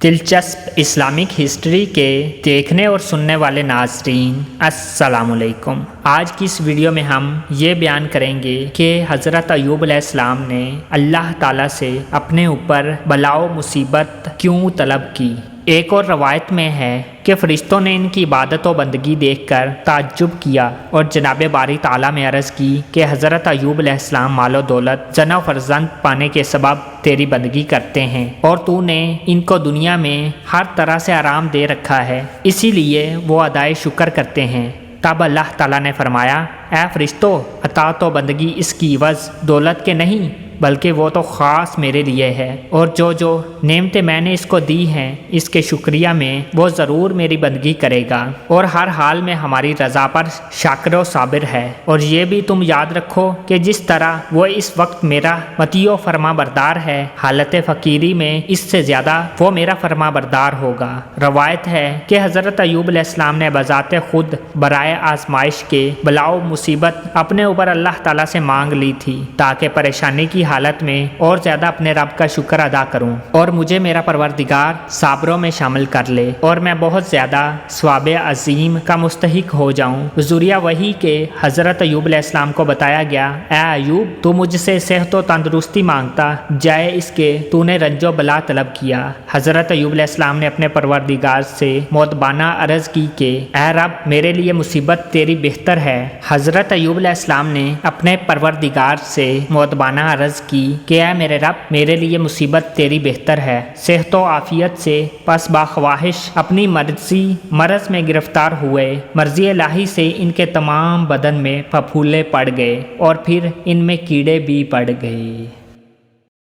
دلچسپ Islamic history کے دیکھنے اور سننے والے ناظرین السلام علیکم۔ آج کی اس ویڈیو میں ہم یہ بیان کریں گے کہ حضرت ایوب علیہ السلام نے اللہ تعالیٰ سے اپنے اوپر بلا و مصیبت کیوں طلب کی۔ ایک اور روایت میں ہے کہ فرشتوں نے ان کی عبادت و بندگی دیکھ کر تعجب کیا اور جناب باری تعالیٰ میں عرض کی کہ حضرت ایوب علیہ السلام مال و دولت زن و فرزند پانے کے سبب تیری بندگی کرتے ہیں اور تو نے ان کو دنیا میں ہر طرح سے آرام دے رکھا ہے، اسی لیے وہ ادائے شکر کرتے ہیں۔ تب اللہ تعالیٰ نے فرمایا، اے فرشتو، اطاعت و بندگی اس کی عوض دولت کے نہیں بلکہ وہ تو خاص میرے لیے ہے، اور جو نعمتیں میں نے اس کو دی ہیں اس کے شکریہ میں وہ ضرور میری بندگی کرے گا اور ہر حال میں ہماری رضا پر شاکر و صابر ہے۔ اور یہ بھی تم یاد رکھو کہ جس طرح وہ اس وقت میرا مطیع و فرما بردار ہے، حالت فقیری میں اس سے زیادہ وہ میرا فرما بردار ہوگا۔ روایت ہے کہ حضرت ایوب علیہ السلام نے بذات خود برائے آزمائش کے بلا و مصیبت اپنے اوپر اللہ تعالیٰ سے مانگ لی تھی تاکہ پریشانی کی حالت میں اور زیادہ اپنے رب کا شکر ادا کروں اور مجھے میرا پروردگار صابروں میں شامل کر لے اور میں بہت زیادہ ثواب عظیم کا مستحق ہو جاؤں۔ ذریعہ وحی کے حضرت ایوب علیہ السلام کو بتایا گیا، اے ایوب، تو مجھ سے صحت و تندرستی مانگتا جائے اس کے تو نے رنج و بلا طلب کیا۔ حضرت ایوب علیہ السلام نے اپنے پروردگار سے مؤدبانہ عرض کی کہ اے رب، میرے لیے مصیبت تیری بہتر ہے۔ حضرت ایوب علیہ السلام نے اپنے پروردگار سے مؤدبانہ عرض کی کہ اے میرے رب، میرے لیے مصیبت تیری بہتر ہے۔ صحت و عافیت سے پس باخواہش اپنی مرض میں گرفتار ہوئے، مرضی الہی سے ان کے تمام بدن میں پھپھولے پڑ گئے اور پھر ان میں کیڑے بھی پڑ گئے۔